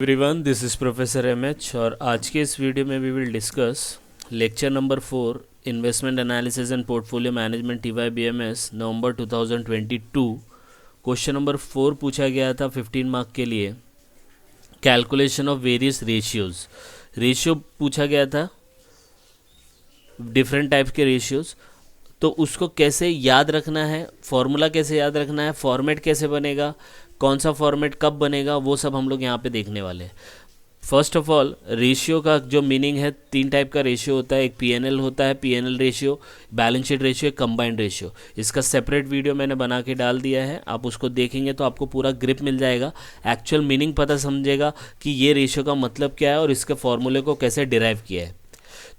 Everyone, this is professor M H और आज के इस वीडियो में we will discuss lecture number 4 investment analysis and portfolio management TYBMS November 2022। क्वेश्चन नंबर 4 पूछा गया था 15 मार्क के लिए। कैलकुलेशन ऑफ वेरियस रेशियो पूछा गया था, डिफरेंट टाइप के रेशियोज़। तो उसको कैसे याद रखना है, फॉर्मूला कैसे याद रखना है, फॉर्मेट कैसे बनेगा, कौन सा फॉर्मेट कब बनेगा, वो सब हम लोग यहाँ पे देखने वाले हैं। फर्स्ट ऑफ ऑल, रेशियो का जो मीनिंग है, 3 टाइप का रेशियो होता है। एक PNL होता है, PNL ratio, balance sheet ratio, एक कंबाइंड रेशियो। इसका सेपरेट वीडियो मैंने बना के डाल दिया है, आप उसको देखेंगे तो आपको पूरा ग्रिप मिल जाएगा, एक्चुअल मीनिंग पता समझेगा कि ये रेशियो का मतलब क्या है और इसके फॉर्मूले को कैसे डिराइव किया है।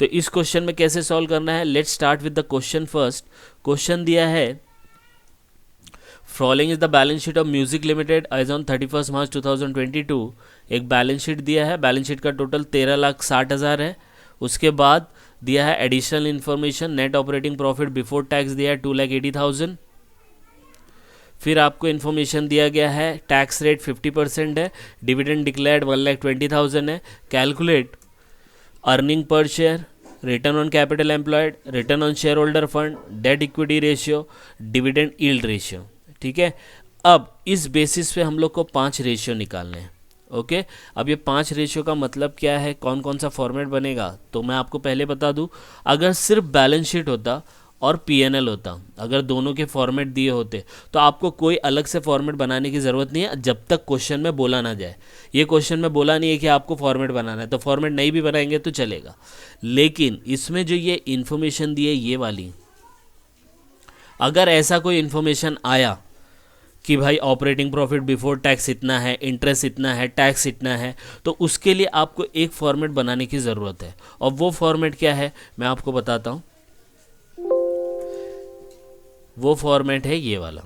तो इस क्वेश्चन में कैसे सॉल्व करना है, let's start with the question first. Question दिया है, following is the balance sheet of music limited as on 31 March 2022। एक बैलेंस शीट दिया है, बैलेंस शीट का टोटल 13,60,000 है। उसके बाद दिया है additional information, net operating profit before tax दिया है 2,80,000। फिर आपको इन्फॉर्मेशन दिया गया है, टैक्स रेट 50% है, डिविडेंड डिक्लेयर्ड 1,20,000 है। Calculate earning per share, return on capital employed, return on share holder fund, debt equity ratio, dividend yield ratio. ठीक है, अब इस बेसिस पे हम लोग को 5 रेशियो निकालने हैं। ओके, अब ये 5 रेशियो का मतलब क्या है, कौन कौन सा फॉर्मेट बनेगा, तो मैं आपको पहले बता दूं। अगर सिर्फ बैलेंस शीट होता और PNL होता, अगर दोनों के फॉर्मेट दिए होते तो आपको कोई अलग से फॉर्मेट बनाने की ज़रूरत नहीं है, जब तक क्वेश्चन में बोला ना जाए। ये क्वेश्चन में बोला नहीं है कि आपको फॉर्मेट बनाना है, तो फॉर्मेट नहीं भी बनाएंगे तो चलेगा। लेकिन इसमें जो ये इन्फॉर्मेशन दी है, ये वाली, अगर ऐसा कोई इन्फॉर्मेशन आया कि भाई ऑपरेटिंग प्रॉफिट बिफोर टैक्स इतना है, इंटरेस्ट इतना है, टैक्स इतना है, तो उसके लिए आपको एक फॉर्मेट बनाने की ज़रूरत है। और वो फॉर्मेट क्या है, मैं आपको बताता हूँ। वो फॉर्मेट है ये वाला,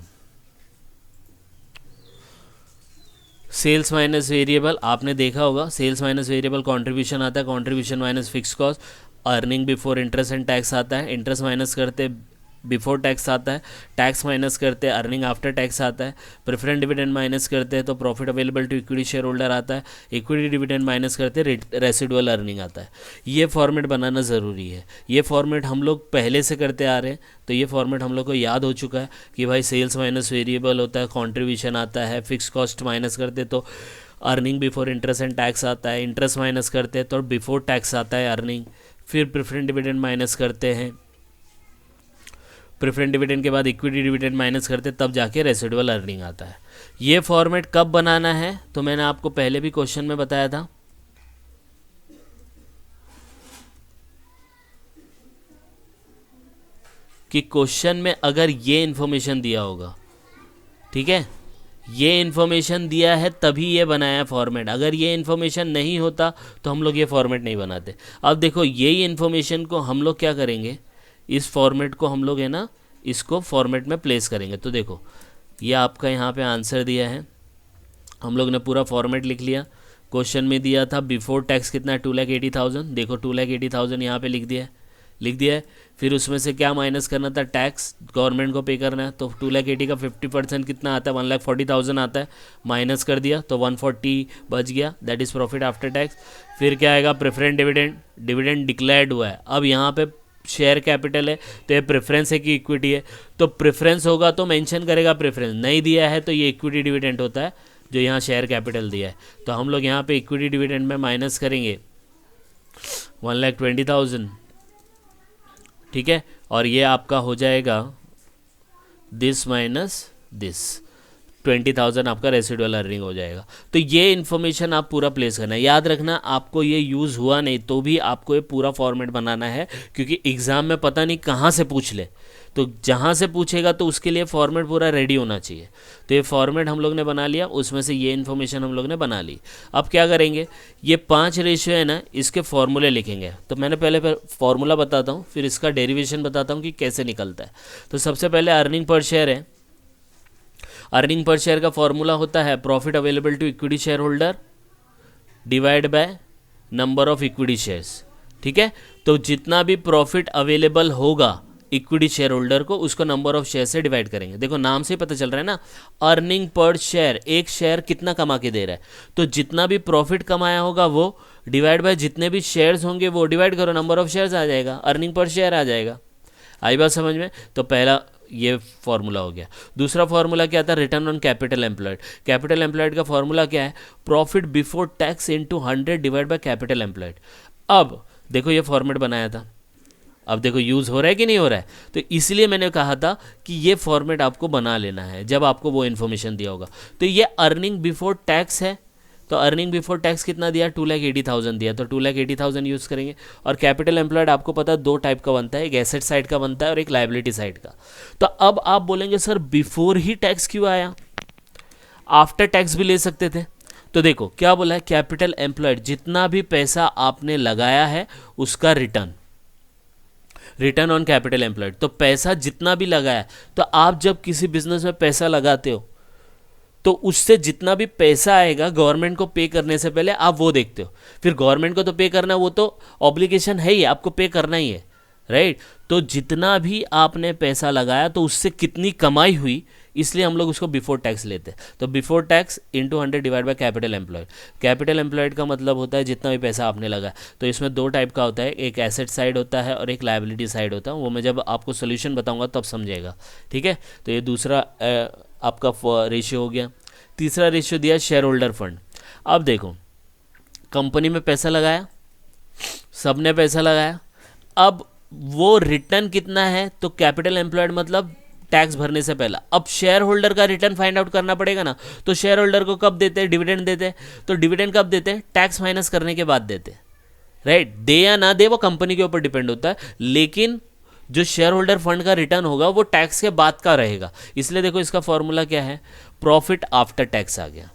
सेल्स माइनस वेरिएबल। आपने देखा होगा, सेल्स माइनस वेरिएबल कंट्रीब्यूशन आता है, contribution minus fix cost, earning before interest and tax आता है, इंटरेस्ट माइनस करते बिफोर टैक्स आता है, टैक्स माइनस करते अर्निंग आफ्टर टैक्स आता है, प्रेफरेंस डिविडेंड माइनस करते हैं तो profit available to equity share holder आता है, इक्विटी डिविडेंड माइनस करते रेसिडुअल अर्निंग आता है। ये फॉर्मेट बनाना ज़रूरी है। ये फॉर्मेट हम लोग पहले से करते आ रहे हैं, तो ये फॉर्मेट हम लोग को याद हो चुका है कि भाई सेल्स माइनस वेरिएबल होता है, कॉन्ट्रीब्यूशन आता है, फिक्स कॉस्ट माइनस करते तो earning before interest and tax आता है, इंटरेस्ट माइनस करते हैं तो बिफोर टैक्स आता है अर्निंग, फिर प्रेफरेंस डिविडेंड माइनस करते हैं, प्रेफरेंस डिविडेंड के बाद इक्विटी डिविडेंड माइनस करते तब जाके रेसिडुअल अर्निंग आता है। ये फॉर्मेट कब बनाना है, तो मैंने आपको पहले भी क्वेश्चन में बताया था। कि क्वेश्चन में अगर ये इन्फॉर्मेशन दिया होगा, ठीक है, ये इन्फॉर्मेशन दिया है तभी ये बनाया फॉर्मेट। अगर ये इन्फॉर्मेशन नहीं होता तो हम लोग ये फॉर्मेट नहीं बनाते। अब देखो, यही इन्फॉर्मेशन को हम लोग क्या करेंगे, इस फॉर्मेट को हम लोग है ना, इसको फॉर्मेट में प्लेस करेंगे। तो देखो, ये आपका यहाँ पे आंसर दिया है, हम लोग ने पूरा फॉर्मेट लिख लिया। क्वेश्चन में दिया था बिफोर टैक्स कितना है, 2,80,000। देखो 2,80,000 यहाँ पे लिख दिया है। फिर उसमें से क्या माइनस करना था, टैक्स गवर्नमेंट को पे करना है। तो 2,80,000 का 50% कितना आता है, 1,40,000 आता है, माइनस कर दिया तो 140 बच गया, that is profit after tax. फिर क्या आएगा, प्रेफरेंस डिविडेंड डिक्लेयर्ड हुआ है। अब यहाँ पे शेयर कैपिटल है तो ये प्रेफरेंस है कि इक्विटी है, तो प्रेफरेंस होगा तो मेंशन करेगा प्रेफरेंस, नहीं दिया है तो ये इक्विटी डिविडेंड होता है जो यहाँ शेयर कैपिटल दिया है। तो हम लोग यहाँ पे इक्विटी डिविडेंड में माइनस करेंगे 1,20,000, ठीक है, और ये आपका हो जाएगा दिस माइनस दिस, 20,000 आपका रेसिडुअल अर्निंग हो जाएगा। तो ये इन्फॉर्मेशन आप पूरा प्लेस करना है। याद रखना, आपको ये यूज़ हुआ नहीं तो भी आपको ये पूरा फॉर्मेट बनाना है, क्योंकि एग्ज़ाम में पता नहीं कहाँ से पूछ ले, तो जहाँ से पूछेगा तो उसके लिए फॉर्मेट पूरा रेडी होना चाहिए। तो ये फॉर्मेट हम लोग ने बना लिया, उसमें से ये इन्फॉर्मेशन हम लोग ने बना ली। अब क्या करेंगे, ये 5 रेशियो है ना, इसके फॉर्मूले लिखेंगे। तो मैंने पहले फॉर्मूला बताता हूँ, फिर इसका डेरिवेशन बताता हूँ कि कैसे निकलता है। तो सबसे पहले अर्निंग पर शेयर है। अर्निंग पर शेयर का फॉर्मूला होता है profit available to equity share holder divide by number of equity shares. ठीक है, तो जितना भी प्रॉफिट अवेलेबल होगा इक्विटी शेयर होल्डर को उसको नंबर ऑफ शेयर से डिवाइड करेंगे। देखो नाम से ही पता चल रहा है ना, अर्निंग पर शेयर, एक शेयर कितना कमा के दे रहा है, तो जितना भी प्रॉफिट कमाया होगा वो डिवाइड बाय जितने भी शेयर्स होंगे वो डिवाइड करो, नंबर ऑफ शेयर्स आ जाएगा, अर्निंग पर शेयर आ जाएगा। आई बात समझ में? तो पहला ये फॉर्मूला हो गया। दूसरा फॉर्मूला क्या था? Return on capital employed. Capital employed का फॉर्मूला क्या है? Profit before tax into 100 divide by capital employed. अब देखो ये फॉर्मेट बनाया था, अब देखो यूज़ हो रहा है कि नहीं हो रहा है, तो इसलिए मैंने कहा था कि ये फॉर्मेट आपको बना लेना है जब आपको वो इन्फॉर्मेशन दिया होगा। तो ये अर्निंग बिफोर टैक्स है, तो अर्निंग बिफोर टैक्स कितना दिया? 2,80,000 दिया, तो 2,80,000 यूज़ करेंगे। और कैपिटल एम्प्लॉयड आपको पता है दो टाइप का बनता है, एक एसेट साइड का बनता है और एक लाइबिलिटी साइड का। तो अब आप बोलेंगे सर बिफोर ही टैक्स क्यों आया, आफ्टर टैक्स भी ले सकते थे। तो देखो क्या बोला है, कैपिटल एम्प्लॉयड जितना भी पैसा आपने लगाया है उसका return, return on capital employed. तो पैसा जितना भी लगाया, तो आप जब किसी बिजनेस में पैसा लगाते हो तो उससे जितना भी पैसा आएगा गवर्नमेंट को पे करने से पहले आप वो देखते हो। फिर गवर्नमेंट को तो पे करना, वो तो ऑब्लिगेशन है ही, आपको पे करना ही है, राइट। तो जितना भी आपने पैसा लगाया तो उससे कितनी कमाई हुई, इसलिए हम लोग उसको बिफोर टैक्स लेते हैं। तो before tax into 100 divide by capital employed. Capital employed का मतलब होता है जितना भी पैसा आपने लगाया। तो इसमें दो टाइप का होता है, एक एसेट साइड होता है और एक लायबिलिटी साइड होता है। वो मैं जब आपको सोल्यूशन बताऊंगा तब समझेगा, ठीक है। तो ये दूसरा आपका रेशियो हो गया। तीसरा रेशियो दिया शेयर होल्डर फंड। अब देखो कंपनी में पैसा लगाया, सबने पैसा लगाया, अब वो रिटर्न कितना है, तो कैपिटल एम्प्लॉयड मतलब टैक्स भरने से पहला। अब शेयर होल्डर का रिटर्न फाइंड आउट करना पड़ेगा ना, तो शेयर होल्डर को कब देते हैं? डिविडेंड देते हैं। तो डिविडेंड कब देते हैं? टैक्स माइनस करने के बाद देते हैं, राइट। दे या ना दे वो कंपनी के ऊपर डिपेंड होता है, लेकिन जो शेयर होल्डर फंड का रिटर्न होगा वो टैक्स के बाद का रहेगा। इसलिए देखो इसका फॉर्मूला क्या है, प्रॉफिट आफ्टर टैक्स आ गया।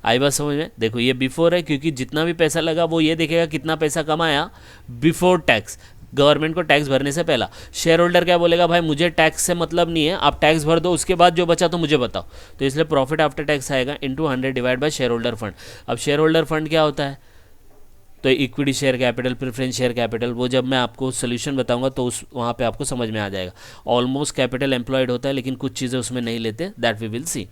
आई बात समझ में? देखो ये बिफोर है क्योंकि जितना भी पैसा लगा वो ये देखेगा कितना पैसा कमाया बिफोर टैक्स, गवर्नमेंट को टैक्स भरने से पहला। शेयर होल्डर क्या बोलेगा, भाई मुझे टैक्स से मतलब नहीं है, आप टैक्स भर दो, उसके बाद जो बचा तो मुझे बताओ। तो इसलिए प्रॉफिट आफ्टर टैक्स आएगा into 100 divide by share holder fund. अब शेयर होल्डर फंड क्या होता है? तो equity share capital, preference share capital, वो जब मैं आपको सोल्यूशन बताऊंगा तो उस वहाँ पे आपको समझ में आ जाएगा। ऑलमोस्ट कैपिटल एम्प्लॉयड होता है लेकिन कुछ चीज़ें उसमें नहीं लेते, दैट वी विल सी।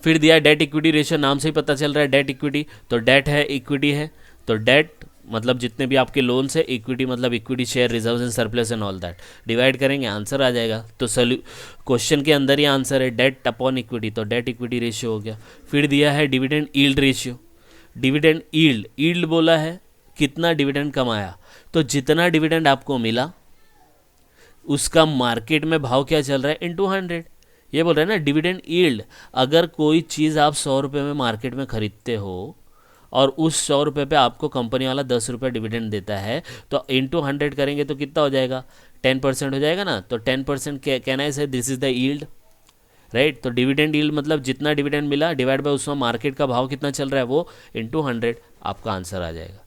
फिर दिया डेट इक्विटी रेशियो, नाम से ही पता चल रहा है डेट इक्विटी, तो डेट है इक्विटी है, तो डेट मतलब जितने भी आपके लोन्स है, इक्विटी मतलब equity share reserves and surplus and all that, divide करेंगे आंसर आ जाएगा। तो क्वेश्चन के अंदर ही आंसर है डेट अपॉन इक्विटी, तो डेट इक्विटी रेशियो हो गया। फिर दिया है dividend yield ratio. Dividend yield, yield बोला है कितना डिविडेंड कमाया, तो जितना डिविडेंड आपको मिला उसका मार्केट में भाव क्या चल रहा है इंटू 100। ये बोल रहे हैं ना डिविडेंड यील्ड, अगर कोई चीज़ आप 100 रुपये में मार्केट में ख़रीदते हो और उस 100 रुपये पे आपको कंपनी वाला 10 रुपये डिविडेंड देता है, तो इंटू 100 करेंगे तो कितना हो जाएगा? 10% हो जाएगा ना। तो 10% कहना है this is the yield, right. तो डिविडेंड यील्ड मतलब जितना डिविडेंड मिला डिवाइड बाय उसमें मार्केट का भाव कितना चल रहा है वो इंटू 100, आपका आंसर आ जाएगा।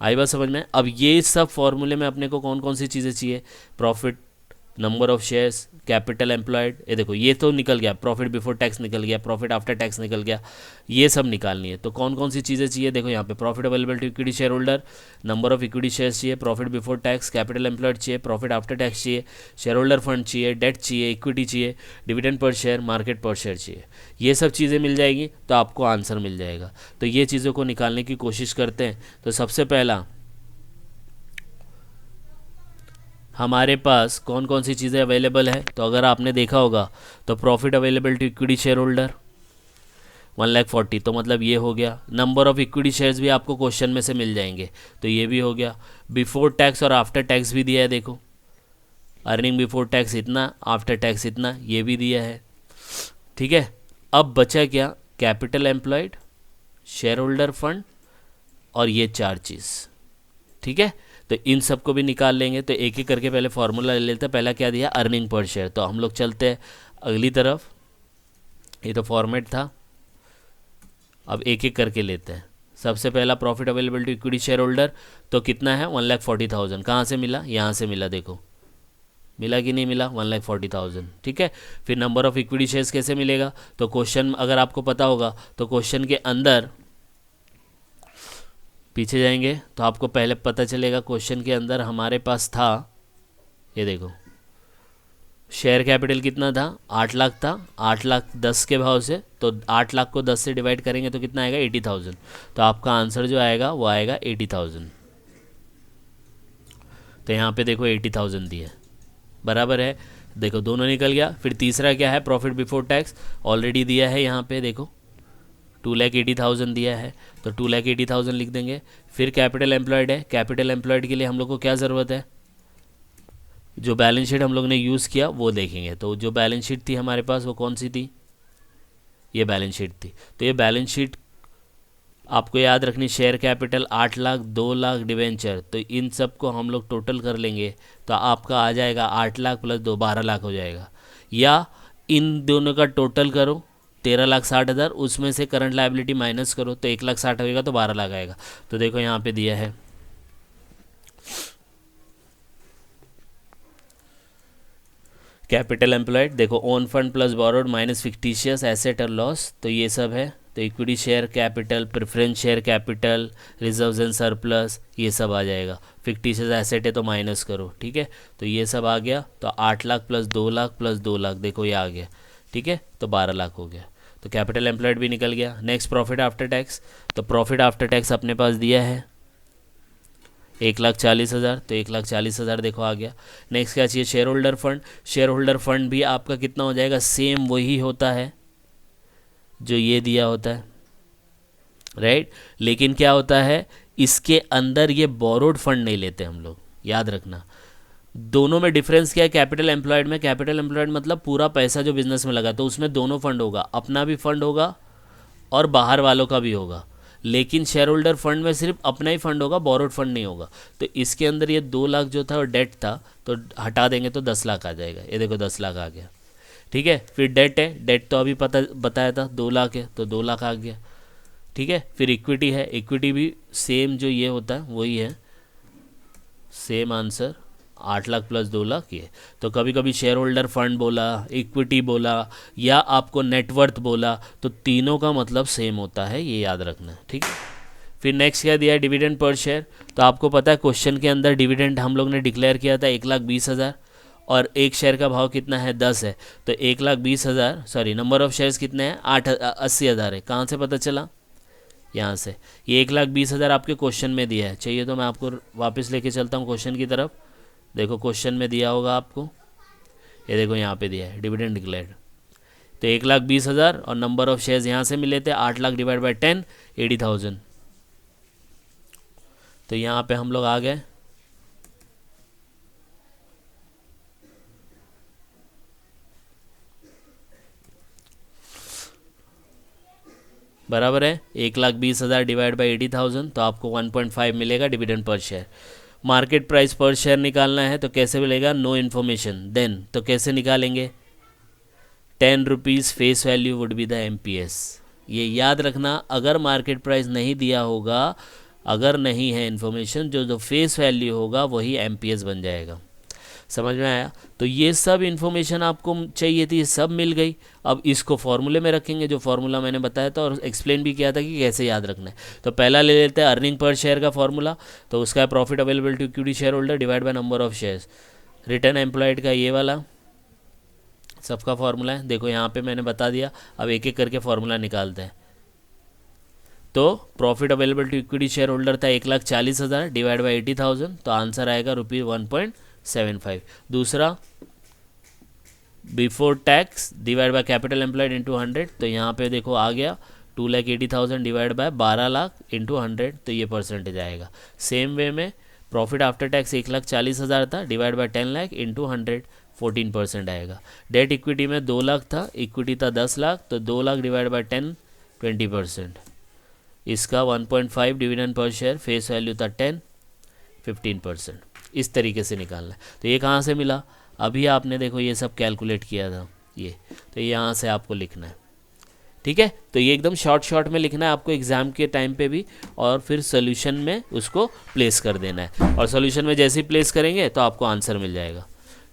आई बात समझ में? अब ये सब फॉर्मूले में अपने को कौन कौन सी चीज़ें चाहिए? Profit, number of shares, capital employed, ये देखो ये तो निकल गया, प्रॉफिट बिफोर टैक्स निकल गया, प्रॉफिट आफ्टर टैक्स निकल गया, ये सब निकालनी है। तो कौन कौन सी चीज़ें चाहिए? देखो यहाँ पे profit available to equity share holder, number of equity shares चाहिए, profit before tax, capital employed चाहिए, प्रॉफिट आफ्टर टैक्स चाहिए, शेयर होल्डर फंड चाहिए, डेट चाहिए, इक्विटी चाहिए, dividend per share, market per share चाहिए। ये सब चीज़ें मिल जाएगी तो आपको आंसर मिल जाएगा। तो ये चीज़ों को निकालने की कोशिश करते हैं। तो सबसे पहला हमारे पास कौन कौन सी चीज़ें अवेलेबल है, तो अगर आपने देखा होगा तो profit available to equity share holder 1,40,000, तो मतलब ये हो गया। नंबर ऑफ इक्विटी शेयर्स भी आपको क्वेश्चन में से मिल जाएंगे, तो ये भी हो गया। बिफोर टैक्स और आफ्टर टैक्स भी दिया है, देखो अर्निंग बिफोर टैक्स इतना, आफ्टर टैक्स इतना, ये भी दिया है, ठीक है। अब बचा क्या? Capital employed, share holder fund और ये चार चीज़, ठीक है। तो इन सब को भी निकाल लेंगे। तो एक एक करके पहले फॉर्मूला ले लेते हैं। पहला क्या दिया? Earning per share. तो हम लोग चलते हैं अगली तरफ, ये तो फॉर्मेट था, अब एक एक करके लेते हैं। सबसे पहला profit available to equity share holder, तो कितना है? 1,40,000। कहाँ से मिला? यहाँ से मिला, देखो मिला कि नहीं मिला? 1,40,000, ठीक है। फिर नंबर ऑफ इक्विटी शेयर्स कैसे मिलेगा? तो क्वेश्चन अगर आपको पता होगा तो क्वेश्चन के अंदर पीछे जाएंगे तो आपको पहले पता चलेगा। क्वेश्चन के अंदर हमारे पास था ये देखो शेयर कैपिटल कितना था, 8 लाख था, 8 लाख 10 के भाव से, तो 8 लाख को 10 से डिवाइड करेंगे तो कितना आएगा 80,000। तो आपका आंसर जो आएगा वो आएगा 80,000। तो यहाँ पे देखो 80,000 दिया है, बराबर है। देखो दोनों निकल गया। फिर तीसरा क्या है, प्रॉफिट बिफोर टैक्स ऑलरेडी दिया है यहाँ पे, देखो 2,80,000 दिया है, तो 2,80,000 लिख देंगे। फिर कैपिटल एम्प्लॉयड है, कैपिटल एम्प्लॉयड के लिए हम लोग को क्या ज़रूरत है, जो बैलेंस शीट हम लोग ने यूज़ किया वो देखेंगे। तो जो बैलेंस शीट थी हमारे पास वो कौन सी थी, ये बैलेंस शीट थी। तो ये बैलेंस शीट आपको याद रखनी, share capital 8 lakh, 2 lakh debenture, तो इन सब को हम लोग टोटल कर लेंगे तो आपका आ जाएगा 8 लाख प्लस 2 12 लाख हो जाएगा। या इन दोनों का टोटल करो 13,60,000, उसमें से करंट लायबिलिटी माइनस करो तो 1,60,000 होगा तो 12 लाख आएगा। तो देखो यहाँ पे दिया है कैपिटल एम्प्लॉयड, देखो own fund plus borrowed minus fictitious asset और लॉस, तो ये सब है। तो equity share capital, preference share capital, reserves and surplus, ये सब आ जाएगा। फिक्टिशियस एसेट है तो माइनस करो, ठीक है। तो ये सब आ गया। तो 8 लाख प्लस 2 लाख प्लस 2 लाख, देखो ये आ गया, ठीक है। तो 12 लाख हो गया। तो कैपिटल एम्प्लॉयड भी निकल गया। नेक्स्ट प्रॉफिट आफ्टर टैक्स, तो प्रॉफिट आफ्टर टैक्स अपने पास दिया है 1,40,000, तो 1,40,000 देखो आ गया। नेक्स्ट क्या चाहिए, share holder fund. Share holder fund भी आपका कितना हो जाएगा, सेम वही होता है जो ये दिया होता है, राइट। लेकिन क्या होता है, इसके अंदर ये बोरोड फंड नहीं लेते हम लोग, याद रखना। दोनों में डिफरेंस क्या है, कैपिटल एम्प्लॉयड में, कैपिटल एम्प्लॉयड मतलब पूरा पैसा जो बिजनेस में लगा, तो उसमें दोनों फंड होगा, अपना भी फंड होगा और बाहर वालों का भी होगा। लेकिन शेयर होल्डर फंड में सिर्फ अपना ही फंड होगा, बोरोड फंड नहीं होगा। तो इसके अंदर ये 2 लाख जो था वो डेट था, तो हटा देंगे तो 10 लाख आ जाएगा। ये देखो 10 लाख आ गया, ठीक है। फिर डेट है, डेट तो अभी पता बताया था 2 लाख है, तो 2 लाख आ गया, ठीक है। फिर इक्विटी है, इक्विटी भी सेम जो ये होता है वही है, same answer 8 lakh plus 2 lakh ये। तो कभी कभी शेयर होल्डर फंड बोला, इक्विटी बोला या आपको नेटवर्थ बोला, तो तीनों का मतलब सेम होता है, ये याद रखना है, ठीक है। फिर नेक्स्ट क्या दिया है, डिविडेंड पर शेयर। तो आपको पता है क्वेश्चन के अंदर डिविडेंड हम लोग ने डिक्लेयर किया था 1,20,000 और एक शेयर का भाव कितना है 10 है, तो 1,20,000 सॉरी नंबर ऑफ शेयर्स कितने हैं 80,000 है। कहाँ से पता चला, यहाँ से। ये 1,20,000 आपके क्वेश्चन में दिया है, चाहिए तो मैं आपको वापस लेके चलता हूँ क्वेश्चन की तरफ। देखो क्वेश्चन में दिया होगा आपको, ये देखो यहाँ पे दिया है डिविडेंड डिक्लेयर्ड। तो 1,20,000 और नंबर ऑफ शेयर्स यहाँ से मिले थे 8 लाख डिवाइड बाई 10 80,000। तो यहाँ पे हम लोग आ गए, बराबर है 1,20,000 डिवाइड बाई 80,000, तो आपको 1.5 मिलेगा dividend per share. Market price पर शेयर निकालना है तो कैसे मिलेगा, नो इन्फॉर्मेशन देन, तो कैसे निकालेंगे, 10 rupees face value would be the MPS। ये याद रखना, अगर मार्केट प्राइस नहीं दिया होगा, अगर नहीं है इन्फॉर्मेशन, जो फेस वैल्यू होगा वही MPS बन जाएगा। समझ में आया। तो ये सब इन्फॉर्मेशन आपको चाहिए थी, सब मिल गई। अब इसको फॉर्मूले में रखेंगे, जो फॉर्मूला मैंने बताया था और एक्सप्लेन भी किया था कि कैसे याद रखना है। तो पहला ले लेते हैं अर्निंग पर शेयर का फॉर्मूला। तो उसका है profit available to equity share holder divide by number of shares. Return employed का ये वाला सबका फॉर्मूला है, देखो यहाँ पे मैंने बता दिया। अब एक एक करके फॉर्मूला निकालते हैं। तो profit available to equity share holder था 1,40,000 डिवाइड बाई 80,000, तो आंसर आएगा ₹1.75। दूसरा before tax divide by capital employed into 100, तो यहाँ पे देखो आ गया 2,80,000 डिवाइड बाय 12 लाख इंटू 100, तो ये परसेंटेज आएगा। सेम वे में प्रॉफिट आफ्टर टैक्स 1,40,000 था डिवाइड बाय 10 लाख इंटू 100, 14% आएगा। डेट इक्विटी में 2 लाख था, इक्विटी था 10 लाख, तो 2 लाख डिवाइड बाय 10 20%। इसका 1.5 dividend per share, face value था 10 15%। इस तरीके से निकालना है। तो ये कहाँ से मिला, अभी आपने देखो ये सब कैलकुलेट किया था ये, तो यहाँ से आपको लिखना है, ठीक है। तो ये एकदम शॉर्ट में लिखना है आपको एग्ज़ाम के टाइम पे भी, और फिर सोल्यूशन में उसको प्लेस कर देना है। और सोल्यूशन में जैसे ही प्लेस करेंगे तो आपको आंसर मिल जाएगा,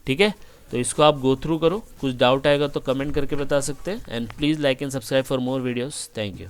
ठीक है। तो इसको आप गो थ्रू करो, कुछ डाउट आएगा तो कमेंट करके बता सकते हैं। And please like and subscribe for more videos. Thank you.